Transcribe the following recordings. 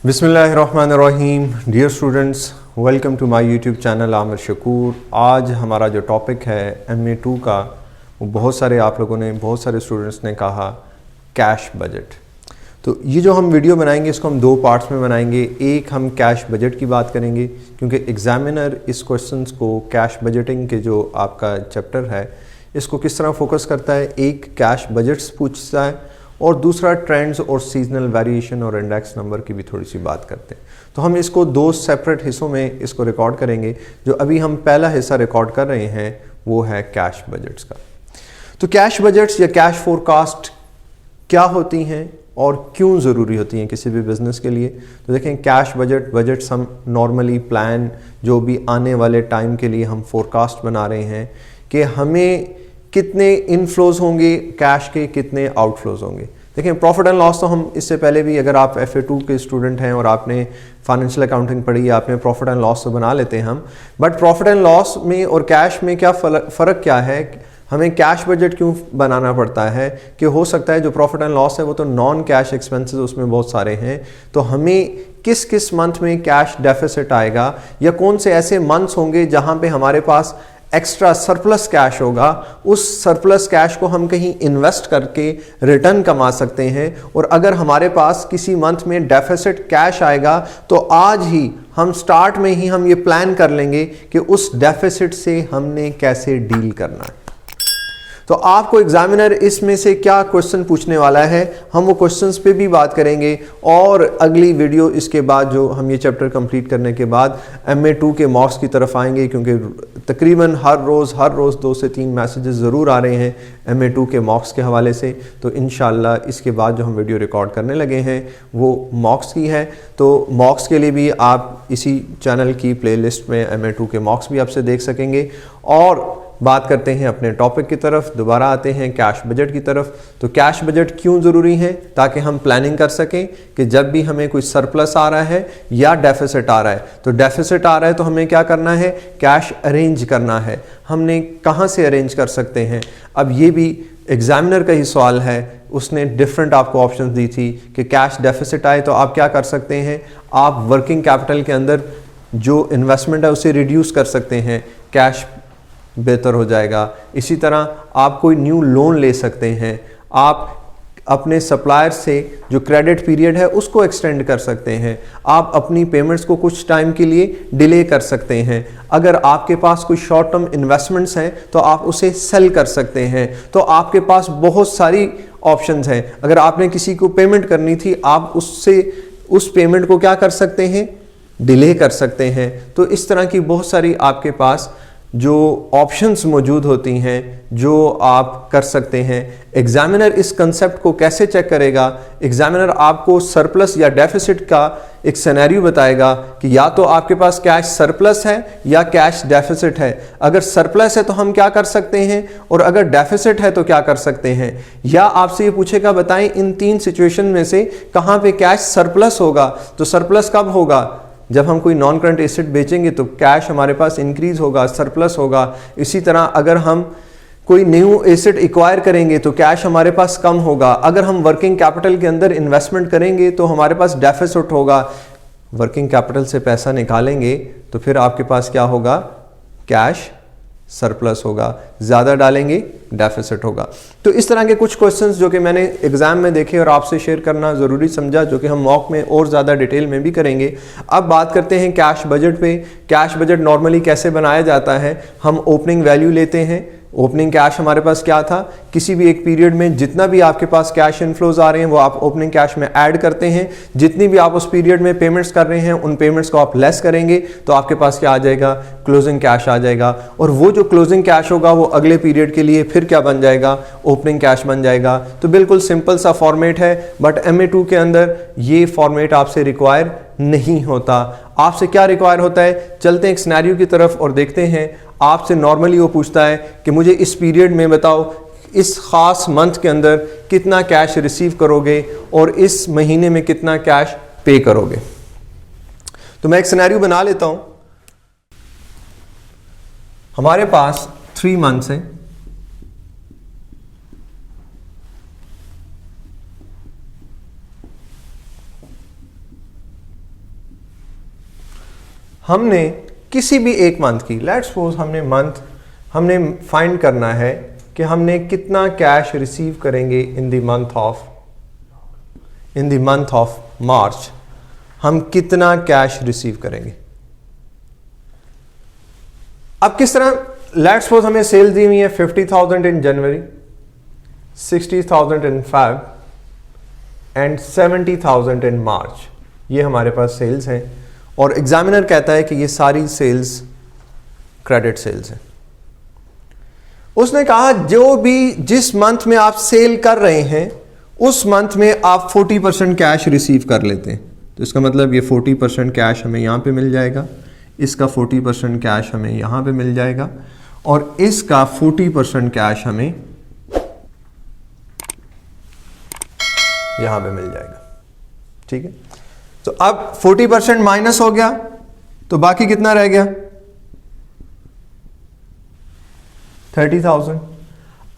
बिस्मिल्लाहिर्रहमानिर्रहीम। Dear students, welcome to my YouTube channel Aamir Shakoor. आज हमारा जो टॉपिक है MA2 का, वो बहुत सारे स्टूडेंट्स ने कहा कैश बजट। तो ये जो हम वीडियो बनाएंगे इसको हम दो पार्ट्स में बनाएंगे। एक हम कैश बजट की बात करेंगे क्योंकि एग्जामिनर इस क्वेश्चंस को कैश बजटिंग के जो आपका चैप्टर है इसको किस तरह फोकस करता है। एक कैश बजट्स पूछता है और दूसरा ट्रेंड्स और सीजनल वेरिएशन और इंडेक्स नंबर की भी थोड़ी सी बात करते हैं। तो हम इसको दो सेपरेट हिस्सों में इसको रिकॉर्ड करेंगे। जो अभी हम पहला हिस्सा रिकॉर्ड कर रहे हैं वो है कैश बजट्स का। तो कैश बजट्स या कैश फोरकास्ट क्या होती हैं और क्यों ज़रूरी होती हैं किसी भी बिजनेस के लिए। तो देखें, कैश बजट्स हम नॉर्मली प्लान जो भी आने वाले टाइम के लिए हम फोरकास्ट बना रहे हैं कि हमें कितने इनफ्लोज होंगे कैश के, कितने आउटफ्लोज होंगे। देखें, प्रॉफिट एंड लॉस तो हम इससे पहले भी, अगर आप FA2 के स्टूडेंट हैं और आपने फाइनेंशियल अकाउंटिंग पढ़ी है, आपने प्रॉफिट एंड लॉस तो बना लेते हैं हम। बट प्रॉफिट एंड लॉस में और कैश में क्या फ़र्क क्या है, हमें कैश बजट क्यों बनाना पड़ता है कि हो सकता है जो प्रॉफिट एंड लॉस है वो तो नॉन कैश एक्सपेंसेस उसमें बहुत सारे हैं। तो हमें किस किस मंथ में कैश डेफिसिट आएगा या कौन से ऐसे मंथ्स होंगे जहां पे हमारे पास एक्स्ट्रा सरप्लस कैश होगा, उस सरप्लस कैश को हम कहीं इन्वेस्ट करके रिटर्न कमा सकते हैं। और अगर हमारे पास किसी मंथ में डेफिसिट कैश आएगा तो आज ही हम स्टार्ट में ही हम ये प्लान कर लेंगे कि उस डेफिसिट से हमने कैसे डील करना है। तो आपको एग्जामिनर इसमें से क्या क्वेश्चन पूछने वाला है, हम वो क्वेश्चंस पे भी बात करेंगे। और अगली वीडियो इसके बाद जो हम ये चैप्टर कंप्लीट करने के बाद MA2 के मॉक्स की तरफ आएंगे, क्योंकि तकरीबन हर रोज़ 2 से 3 मैसेजेस ज़रूर आ रहे हैं MA2 के मॉक्स के हवाले से। तो इंशाल्लाह इसके बाद जो हम वीडियो रिकॉर्ड करने लगे हैं वो मॉक्स की है। तो मॉक्स के लिए भी आप इसी चैनल की प्लेलिस्ट में MA2 के मॉक्स भी आपसे देख सकेंगे। और बात करते हैं अपने टॉपिक की तरफ, दोबारा आते हैं कैश बजट की तरफ। तो कैश बजट क्यों ज़रूरी है, ताकि हम प्लानिंग कर सकें कि जब भी हमें कोई सरप्लस आ रहा है या डेफिसिट आ रहा है, तो डेफिसिट आ रहा है तो हमें क्या करना है, कैश अरेंज करना है। हमने कहाँ से अरेंज कर सकते हैं। अब ये भी एग्जामिनर का ही सवाल है, उसने डिफरेंट आपको ऑप्शंस दी थी कि कैश डेफिसिट आए तो आप क्या कर सकते हैं, आप वर्किंग कैपिटल के अंदर जो इन्वेस्टमेंट है उसे रिड्यूस कर सकते हैं, कैश बेहतर हो जाएगा। इसी तरह आप कोई न्यू लोन ले सकते हैं, आप अपने सप्लायर से जो क्रेडिट पीरियड है उसको एक्सटेंड कर सकते हैं, आप अपनी पेमेंट्स को कुछ टाइम के लिए डिले कर सकते हैं। अगर आपके पास कोई शॉर्ट टर्म इन्वेस्टमेंट्स हैं तो आप उसे सेल कर सकते हैं। तो आपके पास बहुत सारी ऑप्शंस हैं। अगर आपने किसी को पेमेंट करनी थी, आप उससे उस पेमेंट को क्या कर सकते हैं, डिले कर सकते हैं। तो इस तरह की बहुत सारी आपके पास जो ऑप्शंस मौजूद होती हैं जो आप कर सकते हैं। एग्जामिनर इस कंसेप्ट को कैसे चेक करेगा, एग्जामिनर आपको सरप्लस या डेफिसिट का एक सिनेरियो बताएगा कि या तो आपके पास कैश सरप्लस है या कैश डेफिसिट है। अगर सरप्लस है तो हम क्या कर सकते हैं और अगर डेफिसिट है तो क्या कर सकते हैं। या आपसे ये पूछेगा बताएं इन 3 सिचुएशन में से कहाँ पे कैश सरप्लस होगा। तो सरप्लस कब होगा, जब हम कोई नॉन करंट एसेट बेचेंगे तो कैश हमारे पास इंक्रीज होगा, सरप्लस होगा। इसी तरह अगर हम कोई न्यू एसेट एक्वायर करेंगे तो कैश हमारे पास कम होगा। अगर हम वर्किंग कैपिटल के अंदर इन्वेस्टमेंट करेंगे तो हमारे पास डेफिसिट होगा। वर्किंग कैपिटल से पैसा निकालेंगे तो फिर आपके पास क्या होगा, कैश सरप्लस होगा। ज़्यादा डालेंगे डेफिसिट होगा। तो इस तरह के कुछ क्वेश्चंस जो कि मैंने एग्जाम में देखे और आपसे शेयर करना ज़रूरी समझा, जो कि हम मॉक में और ज़्यादा डिटेल में भी करेंगे। अब बात करते हैं कैश बजट पे। कैश बजट नॉर्मली कैसे बनाया जाता है, हम ओपनिंग वैल्यू लेते हैं। ओपनिंग कैश हमारे पास क्या था, किसी भी एक पीरियड में जितना भी आपके पास कैश इनफ्लोज आ रहे हैं वो आप ओपनिंग कैश में ऐड करते हैं। जितनी भी आप उस पीरियड में पेमेंट्स कर रहे हैं उन पेमेंट्स को आप लेस करेंगे तो आपके पास क्या आ जाएगा, क्लोजिंग कैश आ जाएगा। और वो जो क्लोजिंग कैश होगा वो अगले पीरियड के लिए फिर क्या बन जाएगा, ओपनिंग कैश बन जाएगा। तो बिल्कुल सिंपल सा फॉर्मेट है। बट MA2 के अंदर ये फॉर्मेट आपसे रिक्वायर नहीं होता। आपसे क्या रिक्वायर होता है, चलते हैं एक सिनेरियो की तरफ और देखते हैं। आपसे नॉर्मली वो पूछता है कि मुझे इस पीरियड में बताओ, इस खास मंथ के अंदर कितना कैश रिसीव करोगे और इस महीने में कितना कैश पे करोगे। तो मैं एक सिनेरियो बना लेता हूं। हमारे पास 3 मंथ्स हैं। हमने किसी भी एक मंथ की, लेट्स सपोज हमने फाइंड करना है कि हमने कितना कैश रिसीव करेंगे in the month of March, हम कितना कैश रिसीव करेंगे। अब किस तरह, लेट्स सपोज हमें सेल दी हुई है 50,000 इन जनवरी, 60,000 इन फेब एंड 70,000 इन मार्च। ये हमारे पास सेल्स हैं और एग्जामिनर कहता है कि ये सारी सेल्स क्रेडिट सेल्स हैं। उसने कहा जो भी जिस मंथ में आप सेल कर रहे हैं उस मंथ में आप 40% कैश रिसीव कर लेते हैं, तो इसका मतलब ये 40% कैश हमें यहाँ पे मिल जाएगा, इसका 40% कैश हमें यहाँ पे मिल जाएगा और इसका 40% कैश हमें यहाँ पे मिल जाएगा। ठीक है, तो अब 40% माइनस हो गया तो बाकी कितना रह गया, 30,000।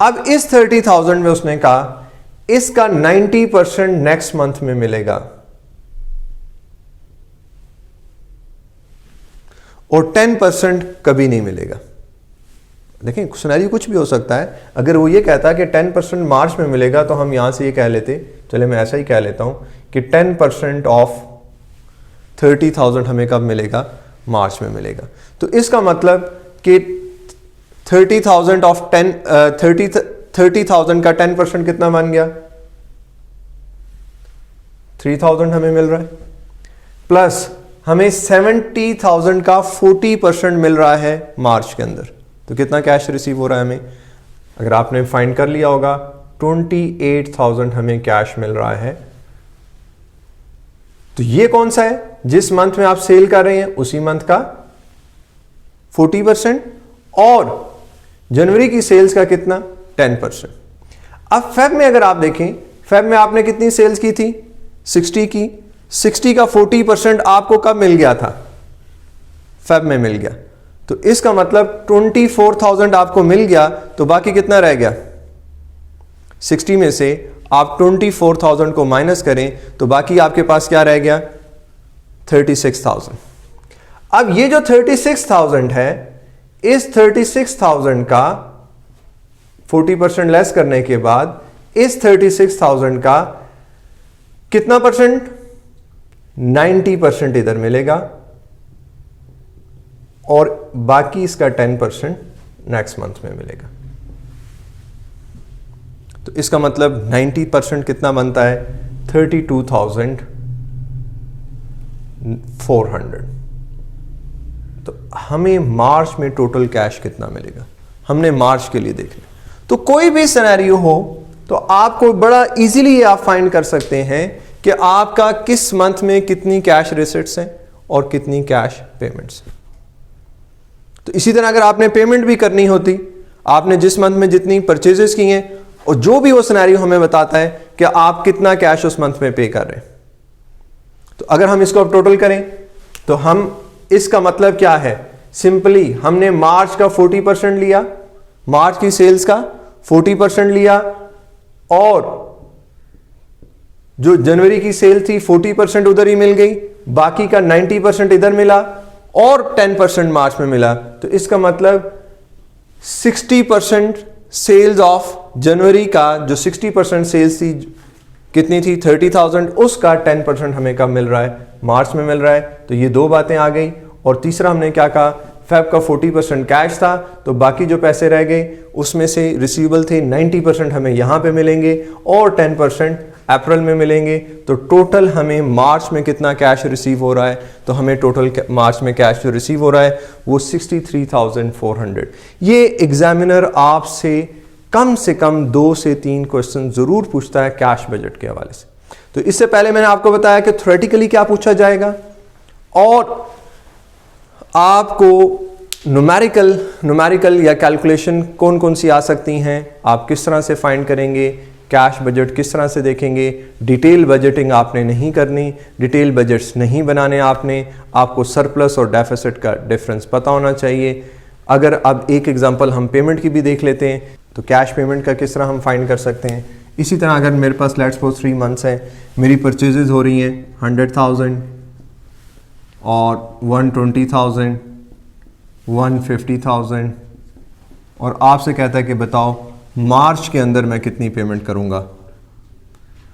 अब इस 30,000 में उसने कहा इसका 90% नेक्स्ट मंथ में मिलेगा और 10% कभी नहीं मिलेगा। देखिए सिनेरियो कुछ भी हो सकता है, अगर वो ये कहता है कि 10% मार्च में मिलेगा तो हम यहां से ये कह लेते, चले मैं ऐसा ही कह लेता हूं कि 10% ऑफ 30,000 हमें कब मिलेगा, मार्च में मिलेगा। तो इसका मतलब कि 30,000 ऑफ 30,000 का 10% कितना बन गया, 3,000 हमें मिल रहा है, प्लस हमें 70,000 का 40% मिल रहा है मार्च के अंदर। तो कितना कैश रिसीव हो रहा है हमें, अगर आपने फाइंड कर लिया होगा 28,000 हमें कैश मिल रहा है। तो ये कौन सा है, जिस मंथ में आप सेल कर रहे हैं उसी मंथ का 40% और जनवरी की सेल्स का कितना 10%। अब फेब में अगर आप देखें, फेब में आपने कितनी सेल्स की थी, 60 की, 60 का 40% आपको कब मिल गया था, फेब में मिल गया। तो इसका मतलब 24,000 आपको मिल गया, तो बाकी कितना रह गया, 60 में से आप 24,000 को माइनस करें तो बाकी आपके पास क्या रह गया, 36,000। अब ये जो 36,000 है, इस 36,000 का 40% लेस करने के बाद इस 36,000 का कितना परसेंट, 90% इधर मिलेगा और बाकी इसका 10% नेक्स्ट मंथ में मिलेगा। तो इसका मतलब 90% कितना बनता है, 32,400। तो हमें मार्च में टोटल कैश कितना मिलेगा, हमने मार्च के लिए देख लिया। तो कोई भी सिनेरियो हो तो आपको बड़ा इजीली आप फाइंड कर सकते हैं कि आपका किस मंथ में कितनी कैश रिसिट्स हैं और कितनी कैश पेमेंट्स हैं। तो इसी तरह अगर आपने पेमेंट भी करनी होती, आपने जिस मंथ में जितनी परचेजेस की हैं और जो भी वो सिनेरियो हमें बताता है कि आप कितना कैश उस मंथ में पे कर रहे हैं। तो अगर हम इसको अब टोटल करें तो हम, इसका मतलब क्या है, सिंपली हमने मार्च का 40% लिया, मार्च की सेल्स का 40% लिया और जो जनवरी की सेल थी 40% उधर ही मिल गई, बाकी का 90% इधर मिला और 10% मार्च में मिला। तो इसका मतलब 60% सेल्स ऑफ जनवरी का, जो 60% सेल्स थी कितनी थी, 30,000, उसका 10% हमें कब मिल रहा है, मार्च में मिल रहा है। तो ये दो बातें आ गई। और तीसरा हमने क्या कहा, फेब का 40% कैश था, तो बाकी जो पैसे रह गए उसमें से रिसीवेबल थे 90% हमें यहाँ पे मिलेंगे और 10% अप्रैल में मिलेंगे। तो टोटल हमें मार्च में कितना कैश रिसीव हो रहा है, तो हमें टोटल मार्च में कैश जो रिसीव हो रहा है वो 63,400। ये एग्जामिनर आपसे कम 2 से 3 क्वेश्चन जरूर पूछता है कैश बजट के हवाले से। तो इससे पहले मैंने आपको बताया कि थ्योरेटिकली क्या पूछा जाएगा और आपको न्यूमेरिकल या कैलकुलेशन कौन कौन सी आ सकती हैं, आप किस तरह से फाइंड करेंगे, कैश बजट किस तरह से देखेंगे। डिटेल बजटिंग आपने नहीं करनी, डिटेल बजट्स नहीं बनाने आपको सरप्लस और डेफिसिट का डिफरेंस पता होना चाहिए। अगर अब एक एग्जांपल हम पेमेंट की भी देख लेते हैं, तो कैश पेमेंट का किस तरह हम फाइंड कर सकते हैं। इसी तरह अगर मेरे पास लेट्स सपोज 3 मंथ्स हैं, मेरी परचेजेज हो रही हैं 100,000 और 120,000, 150,000, और आपसे कहता है कि बताओ मार्च के अंदर मैं कितनी पेमेंट करूंगा,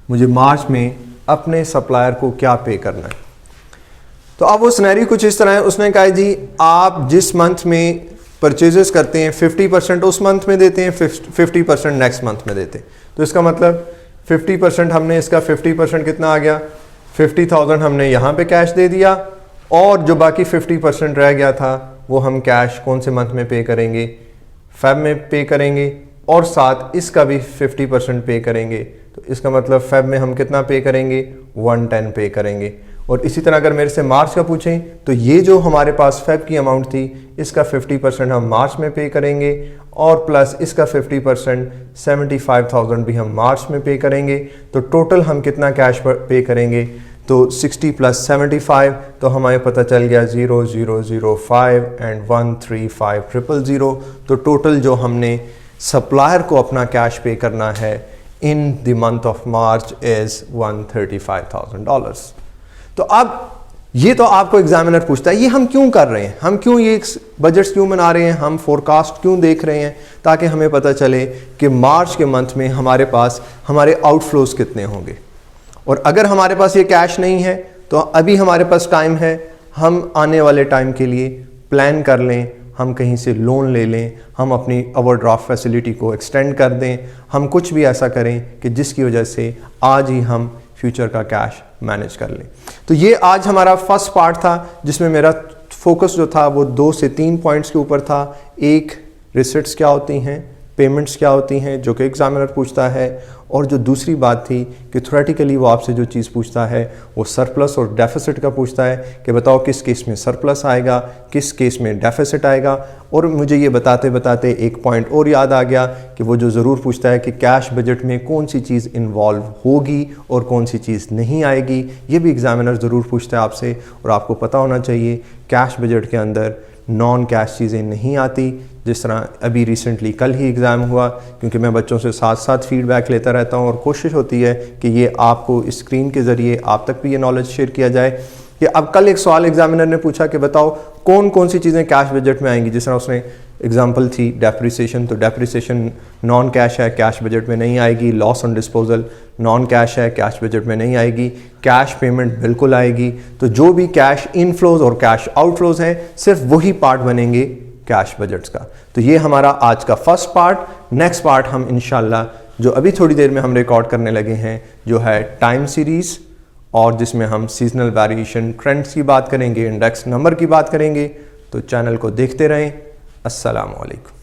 मुझे मार्च में अपने सप्लायर को क्या पे करना है। तो अब वो सिनेरियो कुछ इस तरह है, उसने कहा जी आप जिस मंथ में परचेजेस करते हैं 50% उस मंथ में देते हैं, 50% नेक्स्ट मंथ में देते हैं। तो इसका मतलब 50% हमने इसका 50% कितना आ गया, 50,000 हमने यहाँ पे कैश दे दिया, और जो बाकी 50% रह गया था वो हम कैश कौन से मंथ में पे करेंगे, फेब में पे करेंगे, और साथ इसका भी 50% पे करेंगे। तो इसका मतलब फेब में हम कितना पे करेंगे, 110 पे करेंगे। और इसी तरह अगर मेरे से मार्च का पूछें तो ये जो हमारे पास फेब की अमाउंट थी इसका 50% हम मार्च में पे करेंगे, और प्लस इसका 50% 75,000 भी हम मार्च में पे करेंगे। तो टोटल हम कितना कैश पे करेंगे, तो 60 + 75, तो हमें पता चल गया 0005 एंड 135,000। तो टोटल जो हमने सप्लायर को अपना कैश पे करना है in the month of March is $135,000। तो अब ये तो आपको एग्जामिनर पूछता है ये हम क्यों कर रहे हैं, हम क्यों ये बजट्स क्यों बना रहे हैं, हम फोरकास्ट क्यों देख रहे हैं, ताकि हमें पता चले कि मार्च के मंथ में हमारे पास हमारे आउटफ्लोज कितने होंगे। और अगर हमारे पास ये कैश नहीं है तो अभी हमारे पास टाइम है, हम आने वाले टाइम के लिए प्लान कर लें, हम कहीं से लोन ले लें, हम अपनी ओवरड्राफ्ट फैसिलिटी को एक्सटेंड कर दें, हम कुछ भी ऐसा करें कि जिसकी वजह से आज ही हम फ्यूचर का कैश मैनेज कर लें। तो ये आज हमारा फर्स्ट पार्ट था जिसमें मेरा फोकस जो था वो 2 से 3 पॉइंट्स के ऊपर था। एक, रिसिट्स क्या होती हैं, पेमेंट्स क्या होती हैं जो कि एग्जामिनर पूछता है, और जो दूसरी बात थी कि थ्योरेटिकली वो आपसे जो चीज़ पूछता है वो सरप्लस और डेफिसिट का पूछता है कि बताओ किस केस में सरप्लस आएगा, किस केस में डेफिसिट आएगा। और मुझे ये बताते बताते एक पॉइंट और याद आ गया कि वो जो ज़रूर पूछता है कि कैश बजट में कौन सी चीज़ इन्वॉल्व होगी और कौन सी चीज़ नहीं आएगी, ये भी एग्जामिनर ज़रूर पूछता है आपसे। और आपको पता होना चाहिए कैश बजट के अंदर नॉन कैश चीज़ें नहीं आती। जिस तरह अभी रिसेंटली कल ही एग्ज़ाम हुआ, क्योंकि मैं बच्चों से साथ साथ फीडबैक लेता रहता हूँ और कोशिश होती है कि ये आपको स्क्रीन के ज़रिए आप तक भी ये नॉलेज शेयर किया जाए। कि अब कल एक सवाल एग्जामिनर ने पूछा कि बताओ कौन कौन सी चीज़ें कैश बजट में आएंगी। जिस तरह उसने एग्जांपल थी डेप्रिसिएशन, तो डेप्रिसिएशन नॉन कैश है, कैश बजट में नहीं आएगी। Loss on disposal non cash है, कैश बजट में नहीं आएगी। कैश पेमेंट बिल्कुल आएगी। तो जो भी कैश इनफ्लोज और कैश आउटफ्लोज हैं सिर्फ वही पार्ट बनेंगे कैश बजट्स का। तो ये हमारा आज का फर्स्ट पार्ट। नेक्स्ट पार्ट हम इंशाल्लाह जो अभी थोड़ी देर में हम रिकॉर्ड करने लगे हैं जो है टाइम सीरीज़, और जिसमें हम सीजनल वेरिएशन ट्रेंड्स की बात करेंगे, इंडेक्स नंबर की बात करेंगे। तो चैनल को देखते रहें। अस्सलाम वालेकुम।